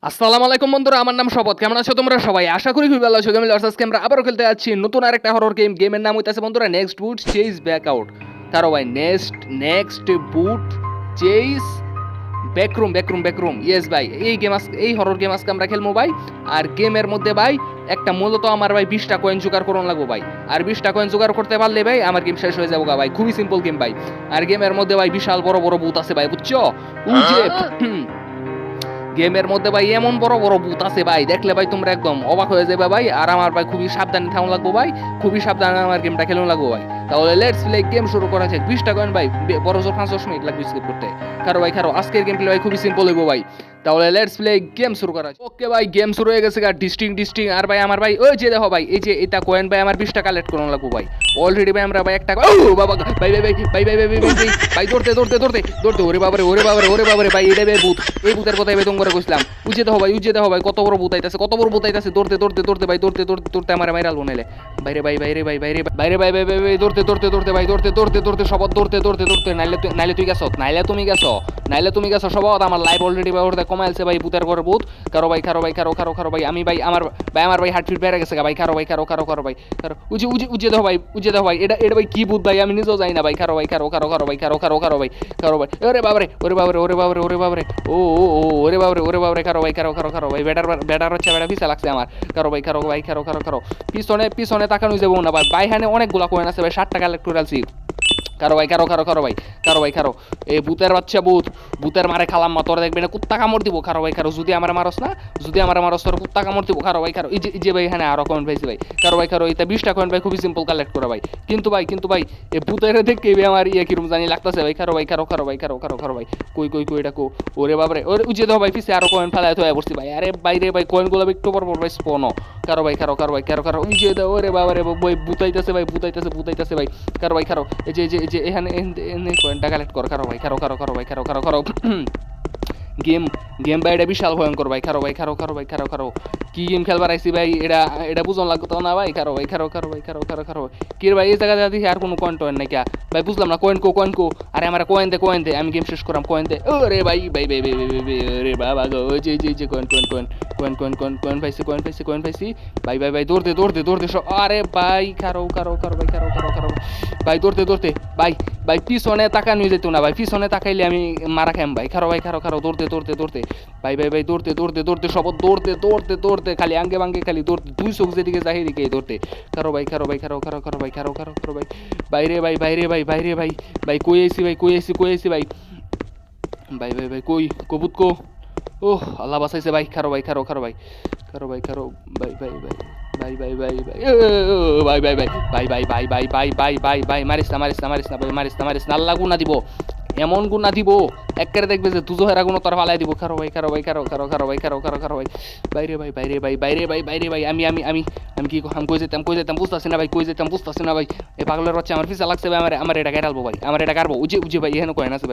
আসসালামু আলাইকুম বন্ধুরা, আমার নাম শপথ। কেমন আছো তোমরা সবাই? আশা করি খুবই ভালো আছো। গেমিং লর্ডস আজকে আমরা আবারও খেলতে যাচ্ছি নতুন আরেকটা হরর গেম। গেমের নাম হইতাছে বন্ধুরা নেক্সট বুট চেজ ব্যাক আউট। কারো ভাই নেক্সট বুট চেজ ব্যাকরুম। ইয়েস ভাই, এই হরর গেম আজকে আমরা খেলবো ভাই। আর গেমের মধ্যে ভাই একটা মূলত আমার ভাই 20টা কয়েন জোগাড় করুন লাগবো ভাই। আর 20টা কয়েন জোগাড় করতে পারলে ভাই আমার গেম শেষ হয়ে যাবো ভাই। খুবই সিম্পল গেম ভাই। আর গেমের মধ্যে ভাই বিশাল বড় বড় বুথ আছে ভাই, বুঝছো? ওই যে গেমের মধ্যে ভাই এমন বড় বড় ভূত আছে ভাই, দেখলে ভাই তোমরা একদম অবাক হয়ে যাবে ভাই। আর আমার ভাই খুবই সাবধানে থাকুন লাগবো ভাই, খুবই সাবধানে আমার গেমটা খেলুন লাগবো ভাই। তাহলে লেটস প্লে গেম শুরু করা যাক। 20টা কয়েন ভাই, বড় জোর 5-10 মিনিট লাগবে স্কিপ করতে। কারো আজকের গেম প্লে ভাই খুবই সিম্পল হইব ভাই। তাহলে লেটস প্লে গেম শুরু করা যাক। ওকে ভাই, গেম শুরু হয়ে গেছে গা। ডিস্টিং আর ভাই আমার ভাই ওই যে দেখো ভাই, এই যে এটা কয়েন ভাই আমার 20টা কালেক্ট করুন লাগবো ভাই। অলরেডি ভাই আমরা ভাই একটা ও বাবা ভাই ভাই ভাই ভাই ভাই ভাই ভাই ভাই ভাই দৌড়তে ওরে বাবারে ভাই, এটা ভাই ভূত। এই ভূতের কথাই ভাই তোমরা কইছিলাম। উজে দেখো ভাই কত বড় ভূত আইতাছে, দৌড়তে ভাই, দৌড়তে আমার মাইরাল বনাইলে। বাইরে ভাই দৌড়তে ভাই, দৌড়তে সবত দৌড়তে নাইলে তুমি গেছো সবত। আমার লাইভ অলরেডি ভাই ওরতে কমাইলছে ভাই ভূতের ঘরে ভূত। কারো ভাই আমি ভাই আমার ভাই হার্টবিট বেড়ে গেছে ভাই। কারো ভাই উজে দেখো ভাই এটা ভাই কি ভূত ভাই আমি নিজেও জানি না ভাই। কারো ভাই ওরে বাবারে ওরে বাবারে কারো ভাই বেটার হচ্ছে বেটা পিছা লাগছে আমার। কারো পিছনে তাকানো যাবো না ভাই। বাইহানে অনেকগুলা কয়েন আছে ভাই, 60 টাকা ইলেকট্রালছি। কারো এই ভূতের বাচ্চা ভূতের মারে খালাম মা, তোর দেখবে না কুত্তা কামড় দিব। যদি আমার মারস তোর কুত্তা কামড় দিব। এই যে ভাই এখানে আরো কয়েন পাইছি ভাই। এটা 20টা কয়েন ভাই খুবই সিম্পল কালেক্ট করা ভাই। কিন্তু ভাই এই ভূতের দেখে আমার কিরম জানি লাগতেছে ভাই। ভাই কই এটা কো। ওরে বাবারে ওরে উজে দাও ভাই, পিছে আরো কয়েন ফেলায় তো বসছি ভাই। আরে বাইরে ভাই কয়েনগুলো একটু পর ভাই স্পন। উজে দাও। ওরে বাবারে ভাই ভূতাইতেছে ভাই। এই যে এখানে কয়েনটা কালেক্ট কর। গেম গেম ভাই এটা বিশাল ভয়ঙ্কর ভাই। কি গেম খেলবার আইছি ভাই, এটা বুঝন লাগতো না ভাই। কি রে ভাই এই জায়গা দেখি আর কোনো কয়েন টয়েন নাই কে ভাই, বুঝলাম না। কয়েন কো আরে আমার কয়েন দে আমি গেম শেষ করাম। কয়েন দে ওরে ভাই রে বাবা গো। যে কয়েন পাইছি ভাই দৌড়তে সব। আরে ভাই খারো ভাই দৌড়তে ভাই পিছনে তাকা নিয়ে যেত না ভাই। পিছনে তাকাইলে আমি মারা খাম ভাই। দৌড়তে ভাই দৌড়তে সব দৌড়তে খালি আঙ্গে বাঙ্গে খালি দৌড়তে। দুই চোখ যেদিকে যাই এদিকে দৌড়তে। ভাই ভাই কই আইছি ভাই। কই কবুত কো। ওহ আল্লাহ বাঁচাইছে ভাই। ভাই মারিস না আল্লাহ গুনা দিব। এমন গুনা দিব একবারে দেখবে যে দুজো হেরা গুণ তোর ফালাই দিব। বাইরে ভাই আমি কি কই যেতাম বুঝতাছি না ভাই। এই পাগলের বাচ্চা আমার পিছা লাগছে ভাই। আমার এটা গাড়ালবো ভাই, আমার এটা গাড়বো। উজে ভাই এখানে কয়েন আছে।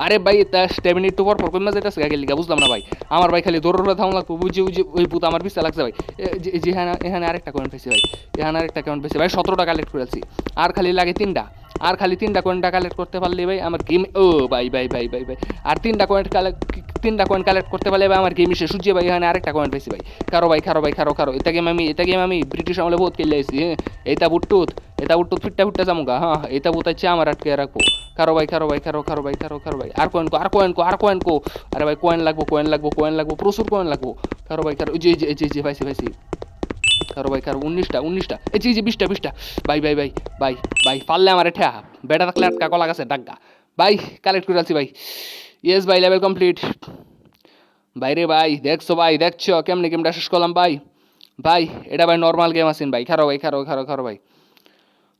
আরে ভাই তা স্টেমিনি একটু পর কমে যাইতেছে গেলি বুঝলাম না ভাই। আমার ভাই খালি দৌড়ে থাম লাগবো। বুঝে ওই পুত আমার পিছা লাগছে ভাই। এখানে আরেকটা কয়েন পাইছি ভাই। 17টা কালেক্ট করেছি। আর খালি লাগে 3টা। খালি 3টা কয়েনটা কালেক্ট করতে পারলে ভাই আমার গেম ও ভাই আর 3টা কয়েন কালেক্ট করতে পারলে ভাই আমার গেম শেষ। সূর্য ভাই এখানে আরেকটা কয়েন পাইছি ভাই। এটা গেম আমি ব্রিটিশ আমলে বহুত খেলে আইছি। হ্যাঁ এটা বুটটুত ফিটটা যামুগা। হ্যাঁ এটা বুতাইছে আমার আটকে রাখবো। কারো ভাই আর কয়েন কো। আরে ভাই কয়েন লাগবো প্রচুর কয়েন লাগবো। যে পাইছি 19টা এই যে 20টা ভাই পারলে আমার ঠেয়া বেটা থাকলে আটকা কলা গাছে ডাক্কা ভাই। কালেক্ট করে আছি ভাই। ইয়েস ভাই লেভেল কমপ্লিট। দেখছো কেমনে গেমটা শেষ করলাম ভাই এটা ভাই নর্মাল গেম আছেন ভাই। খারো ভাই।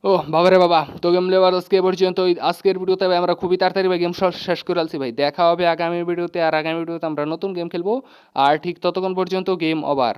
ও বাবা রে বাবা, তো গেম লেবার আজকে পর্যন্ত। আজকের ভিডিওতে আমরা খুবই তাড়াতাড়ি ভাই গেম শেষ করে আলছি ভাই। দেখা হবে আগামী ভিডিওতে। আর আগামী ভিডিওতে আমরা নতুন গেম খেলবো। আর ঠিক ততক্ষণ পর্যন্ত গেম ওভার।